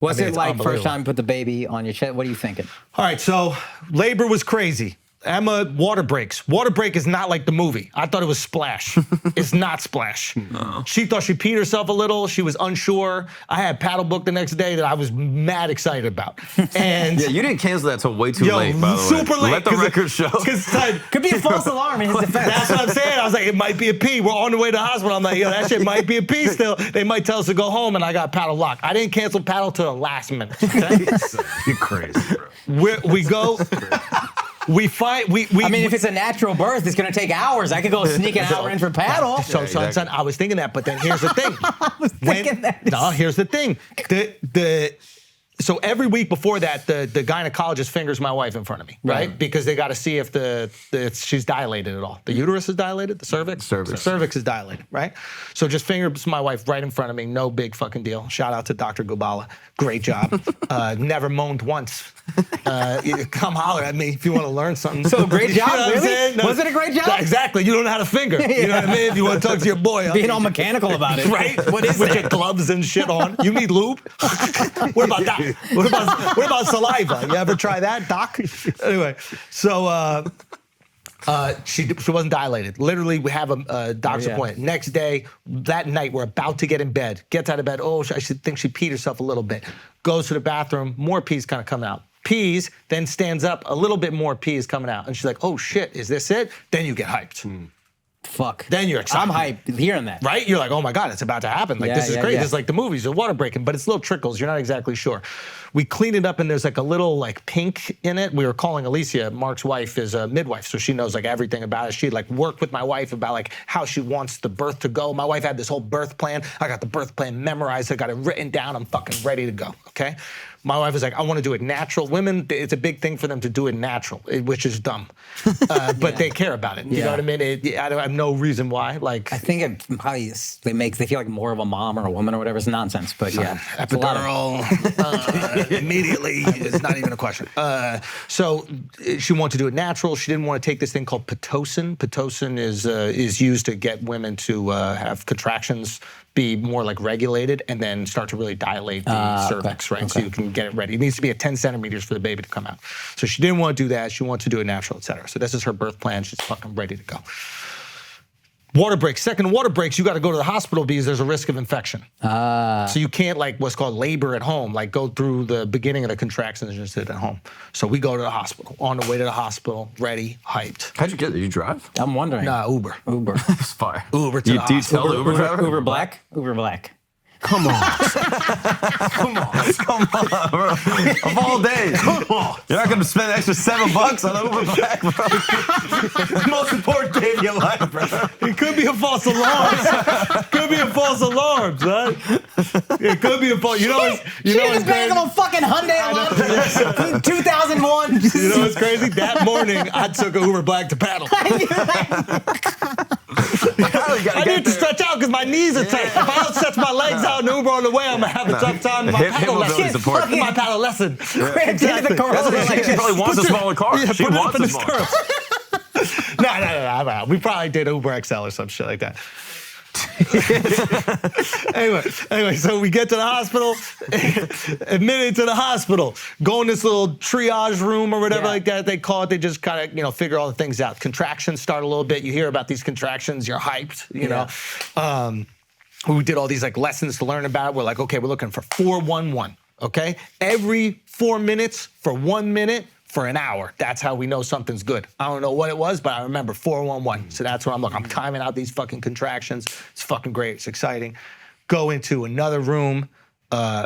What's it like first time you put the baby on your chest? What are you thinking? All right, so labor was crazy. Emma, water breaks. Water break is not like the movie. I thought it was Splash. It's not Splash. No. She thought she peed herself a little. She was unsure. I had paddle book the next day that I was mad excited about. And yeah, you didn't cancel that till way too late, by the way. Super late. Let the record show. Could be a false alarm in his defense. That's what I'm saying. I was like, it might be a pee. We're on the way to the hospital. I'm like, yo, that shit might be a pee still. They might tell us to go home, and I got paddle locked. I didn't cancel paddle till the last minute. Okay? You're crazy, bro. We go. We fight. I mean, if it's a natural birth, it's going to take hours. I could go sneak an hour in for paddle. So, son, I was thinking that, but then here's the thing. I was thinking that. No, here's the thing. So every week before that, the gynecologist fingers my wife in front of me, right? Because they got to see if she's dilated at all. The uterus is dilated, the cervix? The cervix is dilated, right? So just fingers my wife right in front of me, no big fucking deal. Shout out to Dr. Gubala, great job. Never moaned once. Come holler at me if you want to learn something. So great job, you know really? No, was it a great job? Exactly, you don't know how to finger. You know what I mean? If you want to talk to your boy. Being all mechanical about it. Right? What is with your gloves and shit on. You need lube? What about that? What about saliva? You ever try that, doc? Anyway, so she wasn't dilated. Literally, we have a doctor's appointment. Next day, that night, we're about to get in bed. Gets out of bed. Oh, I think she peed herself a little bit. Goes to the bathroom. More pee's kind of coming out. Pees, then stands up. A little bit more pee is coming out. And she's like, oh, shit, is this it? Then you get hyped. Fuck. Then you're excited. I'm hyped hearing that. Right? You're like, oh my God, it's about to happen. Like, this is great. This is like the movies, the water breaking, but it's little trickles. You're not exactly sure. We clean it up and there's like a little like pink in it. We were calling Alicia, Mark's wife, is a midwife, so she knows like everything about it. She'd like work with my wife about like how she wants the birth to go. My wife had this whole birth plan. I got the birth plan memorized. I got it written down. I'm fucking ready to go, okay? My wife was like, I want to do it natural. Women, it's a big thing for them to do it natural, which is dumb. But they care about it. You know what I mean? I have no reason why. Like, I think it probably they feel like more of a mom or a woman or whatever. It's nonsense, but yeah. Epidural, immediately, it's not even a question. So she wanted to do it natural. She didn't want to take this thing called Pitocin. Pitocin is used to get women to have contractions be more like regulated and then start to really dilate the cervix, right? So you can get it ready. It needs to be at 10 centimeters for the baby to come out. So she didn't want to do that. She wanted to do it natural, et cetera. So this is her birth plan. She's fucking ready to go. Water breaks. Second water breaks, you got to go to the hospital because there's a risk of infection. So you can't like what's called labor at home, like go through the beginning of the contractions and just sit at home. So we go to the hospital. On the way to the hospital, ready, hyped. How'd you get there? You drive? I'm wondering. Nah, Uber. It's fire. Uber to the Do you hospital. tell the Uber driver? Uber Black? Uber Black. Come on. Come on, bro. Of all days. Come on. You're not going to spend an extra $7 on Uber Black, bro. The most important day of your life, bro. It could be a false alarm. Could be a false alarm, son. It could be a false. You know what's crazy? A fucking Hyundai alarm. 2001. You know what's crazy? That morning, I took an Uber Black to paddle. I need to stretch out because my knees are tight. If I don't stretch my legs out in Uber on the way, I'm going to have a tough time with my paddle lesson. My paddle lesson. Exactly. She probably wants a smaller car. She wants a smaller car. No. We probably did Uber XL or some shit like that. anyway, so we get to the hospital, admitted to the hospital, go in this little triage room or whatever like that they call it. They just kind of, figure all the things out. Contractions start a little bit. You hear about these contractions, you're hyped, you know. We did all these like lessons to learn about it. We're like, okay, we're looking for 411, okay? Every 4 minutes for 1 minute for an hour. That's how we know something's good. I don't know what it was, but I remember 411. So that's what I'm looking. I'm timing out these fucking contractions. It's fucking great. It's exciting. Go into another room.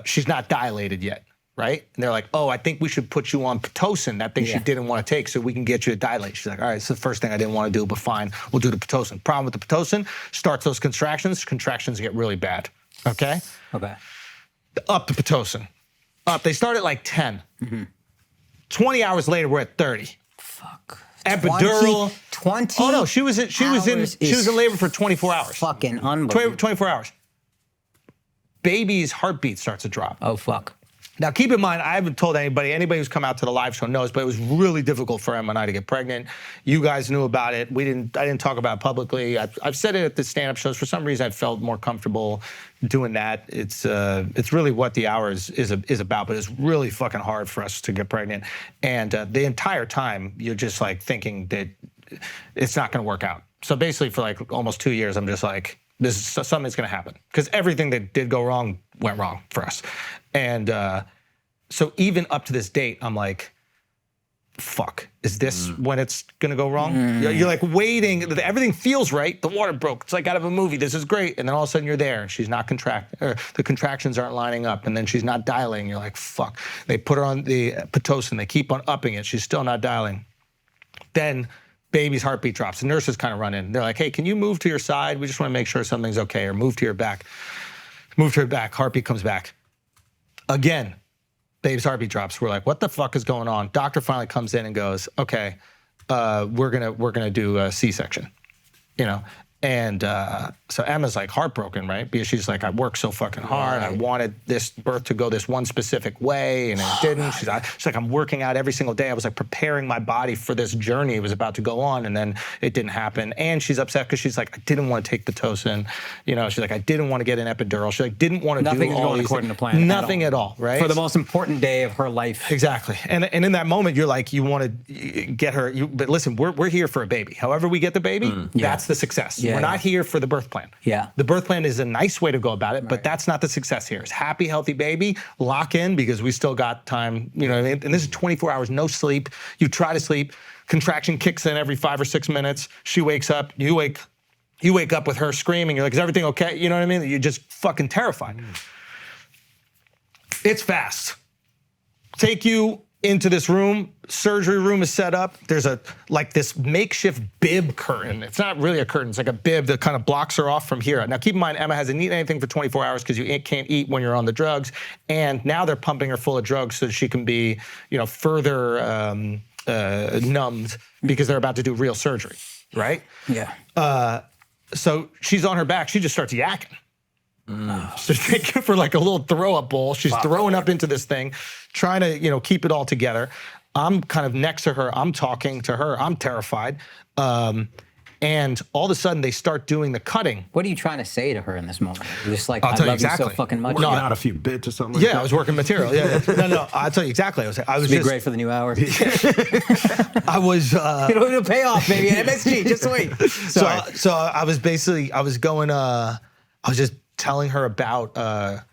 She's not dilated yet, right? And they're like, oh, I think we should put you on Pitocin, that thing she didn't want to take, so we can get you to dilate. She's like, all right, it's the first thing I didn't want to do, but fine, we'll do the Pitocin. Problem with the Pitocin, starts those contractions. Contractions get really bad, okay? Okay. Up to Pitocin. Up. They start at like 10. 20 hours later, we're at 30. Fuck. Epidural. 20. Oh no, she was in labor for 24 hours. Fucking unbelievable. 24 hours. Baby's heartbeat starts to drop. Oh fuck. Now, keep in mind, I haven't told anybody who's come out to the live show knows, but it was really difficult for Emma and I to get pregnant. You guys knew about it. I didn't talk about it publicly. I've said it at the stand-up shows. For some reason, I felt more comfortable doing that. It's really what the hour is about, but it's really fucking hard for us to get pregnant. And the entire time, you're just like thinking that it's not gonna work out. So basically for like almost 2 years, I'm just like, something's gonna happen. Because everything that did go wrong went wrong for us. And so even up to this date, I'm like, fuck, is this when it's gonna go wrong? You're like waiting, everything feels right, the water broke, it's like out of a movie, this is great, and then all of a sudden you're there, and she's not contracting, or the contractions aren't lining up, and then she's not dilating, you're like, fuck. They put her on the Pitocin, they keep on upping it, she's still not dilating. Then baby's heartbeat drops, the nurses kind of run in, they're like, hey, can you move to your side? We just wanna make sure something's okay, or move to your back. Move to her back, heartbeat comes back. Again, baby's heartbeat drops. We're like, what the fuck is going on? Doctor finally comes in and goes, okay, we're gonna do a C-section, you know? And so Emma's like heartbroken, right? Because she's like, I worked so fucking hard. I wanted this birth to go this one specific way, and it didn't. She's like, I'm working out every single day. I was like preparing my body for this journey it was about to go on, and then it didn't happen. And she's upset because she's like, I didn't want to take Pitocin. You know, she's like, I didn't want to get an epidural. She like didn't want to do all these things. Nothing going according to plan. Nothing at all, right? For the most important day of her life. Exactly. And in that moment, you're like, you want to get her. But listen, we're here for a baby. However we get the baby, that's the success. We're not here for the birth plan. The birth plan is a nice way to go about it, but that's not the success here. It's happy, healthy baby, lock in because we still got time, you know what I mean? And this is 24 hours, no sleep. You try to sleep, contraction kicks in every 5 or 6 minutes. She wakes up, you wake up with her screaming. You're like, is everything okay? You know what I mean? You're just fucking terrified. It's fast. Take you into this room, surgery room is set up. There's this makeshift bib curtain. It's not really a curtain, it's like a bib that kind of blocks her off from here. Now keep in mind, Emma hasn't eaten anything for 24 hours because you can't eat when you're on the drugs. And now they're pumping her full of drugs so that she can be, you know, further numbed because they're about to do real surgery, right? So she's on her back, she just starts yakking. So taking for like a little throw-up bowl. She's throwing up into this thing, trying to, you know, keep it all together. I'm kind of next to her. I'm talking to her. I'm terrified. And all of a sudden, they start doing the cutting. What are you trying to say to her in this moment? You're just like, I'll tell you love exactly. you so fucking much. Working out a few bits or something like that? I was working material. No, I'll tell you exactly. I was It'd be great for the new hour. I was... It'll pay off, baby. MSG, just wait. Sorry. So I was basically, I was just telling her about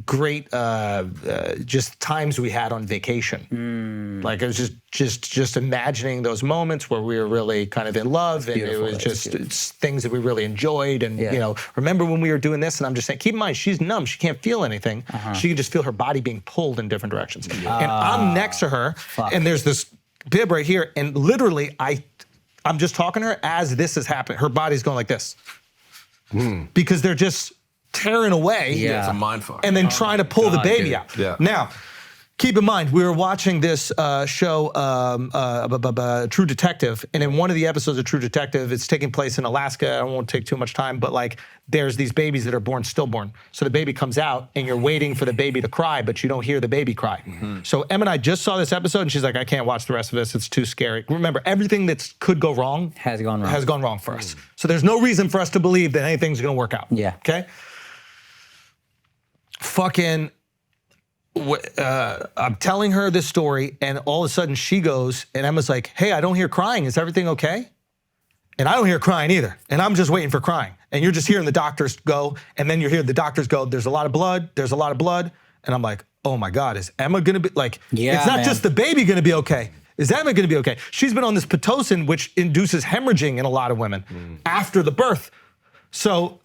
great just times we had on vacation. Like it was just imagining those moments where we were really kind of in love, and it was just things that we really enjoyed. And you know, remember when we were doing this? And I'm just saying, keep in mind, she's numb. She can't feel anything. She can just feel her body being pulled in different directions. And I'm next to her, and there's this bib right here, and literally I'm just talking to her as this is happening. Her body's going like this. Because they're just tearing away. It's a mindfuck. And then trying to pull the baby out. Now, keep in mind, we were watching this show, True Detective, and in one of the episodes of True Detective, it's taking place in Alaska. I won't take too much time, but like there's these babies that are born stillborn. So the baby comes out, and you're waiting for the baby to cry, but you don't hear the baby cry. So Em and I just saw this episode, and she's like, I can't watch the rest of this. It's too scary. Remember, everything that could go wrong has gone wrong for us. So there's no reason for us to believe that anything's gonna work out. Okay? Fucking, I'm telling her this story, and all of a sudden she goes, and Emma's like, hey, I don't hear crying. Is everything okay? And I don't hear crying either. And I'm just waiting for crying. And you're just hearing the doctors go, and then you hear the doctors go, there's a lot of blood, there's a lot of blood. And I'm like, oh my God, is Emma gonna be, like, it's not just the baby gonna be okay. Is Emma gonna be okay? She's been on this Pitocin, which induces hemorrhaging in a lot of women after the birth. So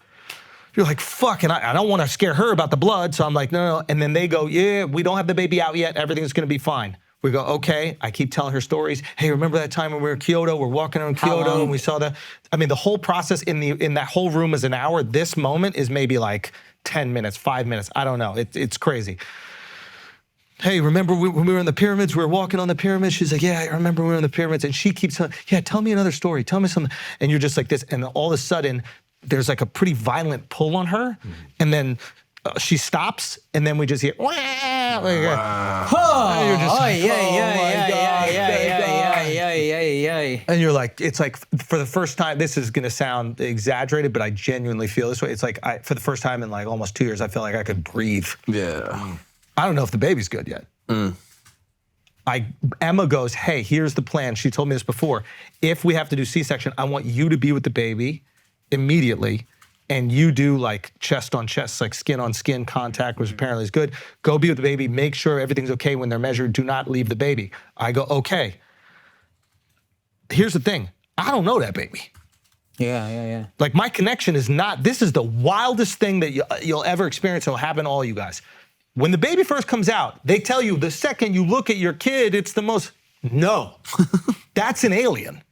you're like, fuck, and I don't want to scare her about the blood, so I'm like, no. And then they go, yeah, we don't have the baby out yet, everything's gonna be fine. We go, okay. I keep telling her stories. Hey, remember that time when we were in Kyoto? We're walking around Kyoto and we saw the, I mean, the whole process in that whole room is an hour. This moment is maybe like 10 minutes, 5 minutes. I don't know, it's crazy. Hey, remember when we were in the pyramids? We were walking on the pyramids. She's like, yeah, I remember we were in the pyramids. And she keeps telling, yeah, tell me another story. Tell me something. And you're just like this. And all of a sudden, there's like a pretty violent pull on her. And then she stops, and then we just hear, wah, like, Oh, you're just like, yeah, oh yeah, my yeah, God, yeah, thank yeah, God. yeah, yeah, yeah, yeah. And you're like, it's like for the first time, this is gonna sound exaggerated, but I genuinely feel this way. It's like for the first time in like almost 2 years, I feel like I could breathe. Yeah. I don't know if the baby's good yet. Emma goes, hey, here's the plan. She told me this before. If we have to do C-section, I want you to be with the baby immediately, and you do like chest on chest, like skin on skin contact, which apparently is good. Go be with the baby, make sure everything's okay when they're measured. Do not leave the baby. I go, okay. Here's the thing. I don't know that baby. Yeah. Like my connection is not, this is the wildest thing that you'll ever experience. It'll happen to all you guys. When the baby first comes out, they tell you the second you look at your kid, it's the most, no, that's an alien.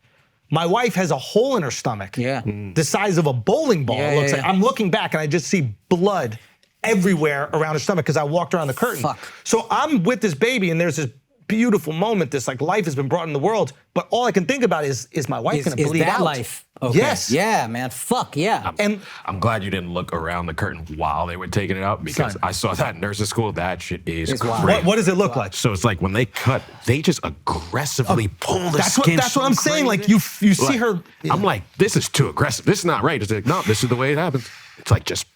My wife has a hole in her stomach. Yeah. The size of a bowling ball, Yeah, it looks yeah, like. yeah. I'm looking back and I just see blood everywhere around her stomach because I walked around the curtain. Fuck. So I'm with this baby and there's this beautiful moment, this like life has been brought in the world, but all I can think about is my wife gonna Is bleed that out? life? Okay. Yes. Yeah, man. Fuck yeah. And I'm glad you didn't look around the curtain while they were taking it out because Son. I saw that in nursing school. That shit is It's wild. crazy. what does it look like? So it's like when they cut, they just aggressively pull the That's skin. what I'm so saying. Like crazy. you see her. I'm like, this is too aggressive. This is not right. It's like, no, this is the way it happens. It's like just,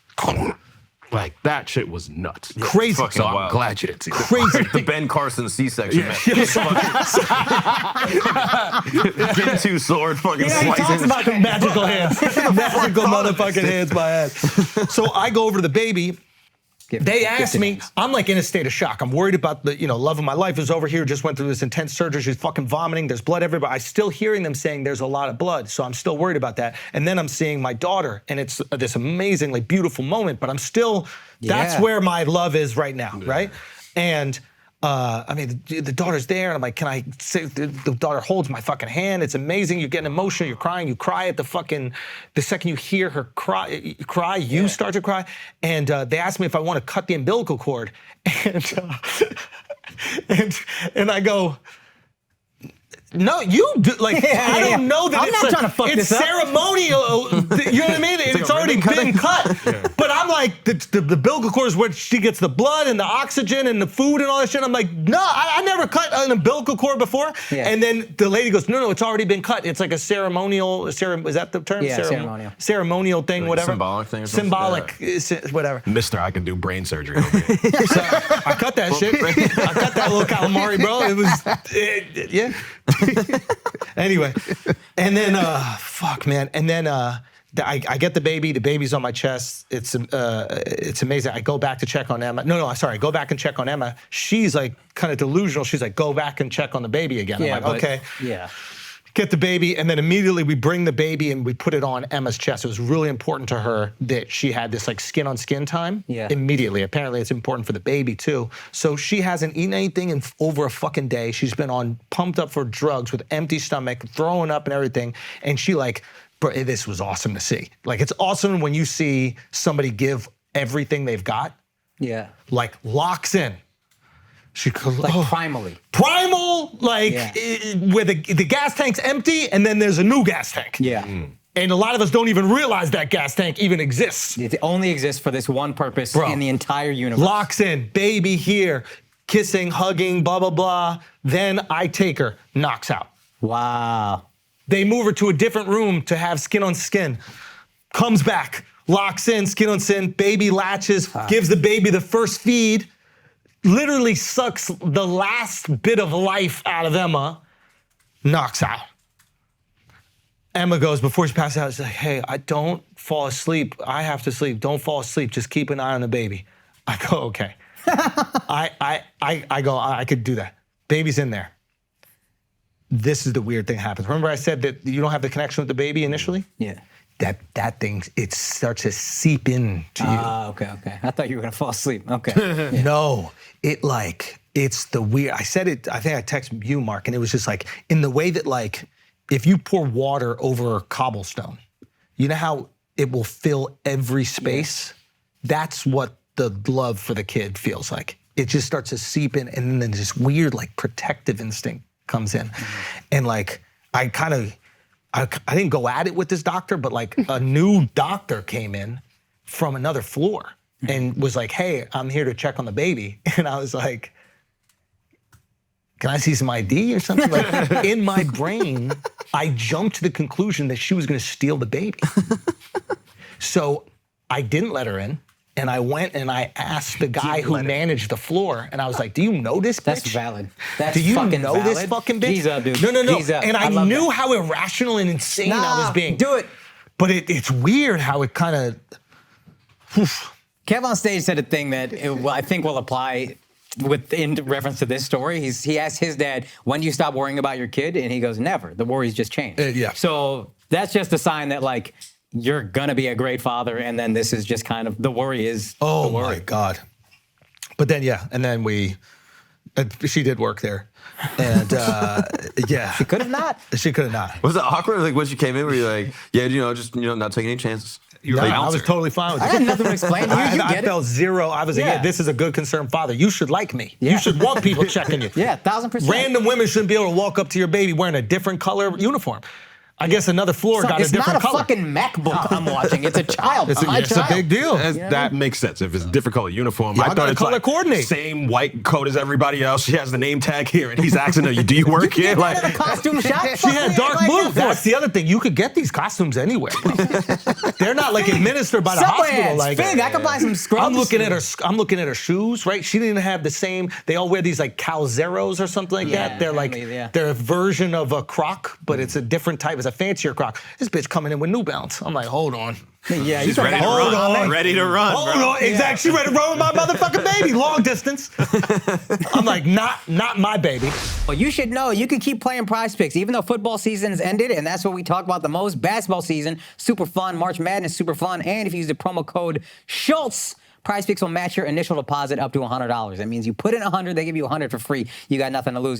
like that shit was nuts. Crazy. So I'm wild. glad you didn't see that. Crazy. The Ben Carson C-section, man. Gen 2 sword fucking Yeah, he talks slicing. about the magical hands. Magical motherfucking hands by head. So I go over to the baby. They asked me, I'm like in a state of shock. I'm worried about the, love of my life is over here, just went through this intense surgery. She's fucking vomiting. There's blood everywhere. I'm still hearing them saying there's a lot of blood. So I'm still worried about that. And then I'm seeing my daughter and it's this amazingly beautiful moment, but I'm still, that's Yeah. where my love is right now, right? And I mean, the daughter's there, and I'm like, can I say, the daughter holds my fucking hand. It's amazing. You're getting emotional. You're crying. You cry at the second you hear her cry, you start to cry. And they asked me if I want to cut the umbilical cord. And I go, no, you do. Like, I don't know that I'm it's not trying to fuck it's this up. ceremonial. You know what I mean? It's already been cut. But I'm like, the umbilical cord is where she gets the blood and the oxygen and the food and all that shit. I'm like, no, I never cut an umbilical cord before. Yeah. And then the lady goes, no, it's already been cut. It's like a ceremonial, is that the term? Yeah, ceremonial. Ceremonial thing, whatever. symbolic thing or something? Symbolic, whatever. Mister, I can do brain surgery. over here. So I cut that shit. I cut that little calamari, bro. It was, yeah. Anyway, and then fuck, man, and then I get the baby. The baby's on my chest. It's amazing. I go back to check on Emma. No, sorry. I go back and check on Emma. She's like kind of delusional. She's like, go back and check on the baby again. Yeah, I'm like, okay. Yeah. Get the baby, and then immediately we bring the baby and we put it on Emma's chest. It was really important to her that she had this like skin on skin time. Yeah. Immediately. Apparently it's important for the baby too. So she hasn't eaten anything in over a fucking day. She's been pumped up for drugs with empty stomach, throwing up and everything. And she like, bro, this was awesome to see. Like it's awesome when you see somebody give everything they've got, Yeah. like locks in. She goes, Like oh. primally. Primal, like Yeah. where the gas tank's empty and then there's a new gas tank. Yeah. And a lot of us don't even realize that gas tank even exists. It only exists for this one purpose Bro. in the entire universe. Locks in, baby here, kissing, hugging, blah, blah, blah. Then I take her, knocks out. Wow. They move her to a different room to have skin on skin. Comes back, locks in, skin on skin, baby latches, gives the baby the first feed, literally sucks the last bit of life out of Emma, knocks out. Emma goes, before she passes out, she's like, hey, I don't fall asleep. I have to sleep. Don't fall asleep. Just keep an eye on the baby. I go, okay. I go, I could do that. Baby's in there. This is the weird thing that happens. Remember I said that you don't have the connection with the baby initially? Yeah. That thing, it starts to seep into you. Okay. I thought you were gonna fall asleep. Okay. No, it's the weird, I said it, I think I texted you, Mark, and it was just like, in the way that like, if you pour water over cobblestone, you know how it will fill every space? That's what the love for the kid feels like. It just starts to seep in, and then this weird like protective instinct comes in. And like, I didn't go at it with this doctor, but like a new doctor came in from another floor. and was like, hey, I'm here to check on the baby. And I was like, can I see some ID or something? Like, in my brain, I jumped to the conclusion that she was gonna steal the baby. So I didn't let her in. And I went and I asked the guy who managed the floor, and I was like, do you know this bitch? That's valid. That's Do you fucking know valid. this fucking bitch? G's up, dude. No. G's up. And I love knew that. how irrational and insane I was being. Do it. But it's weird how it kind of. Kev on stage said a thing that I think will apply in reference to this story. He asked his dad, when do you stop worrying about your kid? And he goes, never. The worries just change. Yeah. So that's just a sign that, like, you're gonna be a great father, and then this is just kind of the worry is. Oh the worry. my God. But then, and then she did work there. And yeah. She could have not. She could have not. Was it awkward? Like when she came in, were you like, yeah, just not taking any chances? No, I was totally fine with it. I had nothing to explain to you. You I get felt it. zero. I was like, Yeah. this is a good concerned father. You should like me. Yeah. You should want people checking you. Yeah, 1000%. Random women shouldn't be able to walk up to your baby wearing a different color uniform. I guess another floor got a It's different not a color. fucking MacBook I'm watching. It's a child. It's a big deal. That makes sense. If it's a different color uniform, Y'all I thought gotta it's color like coordinate. same white coat as everybody else. She has the name tag here, and he's asking her, "Do you work here?" Like Like, a costume shop. She had dark blue. That's the other thing. You could get these costumes anywhere. They're not like administered by the Subway hospital. ads. Like Fig, I could buy some scrubs. I'm looking at her shoes. Right, she didn't have the same. They all wear these like Calzeros or something like Yeah, that. They're like yeah. they're a version of a Croc, but it's a different type. It's a fancier Croc. This bitch coming in with New Balance. I'm like, hold on. Yeah, She's ready to Hold run. on. Ready to run, Hold bro. on, exactly. She ready to run with my motherfucking baby, long distance. I'm like, not my baby. Well, you should know you can keep playing Prize Picks even though football season's ended, and that's what we talk about the most. Basketball season, super fun. March Madness, super fun. And if you use the promo code Schulz, Prize Picks will match your initial deposit up to $100. That means you put in $100, they give you $100 for free. You got nothing to lose.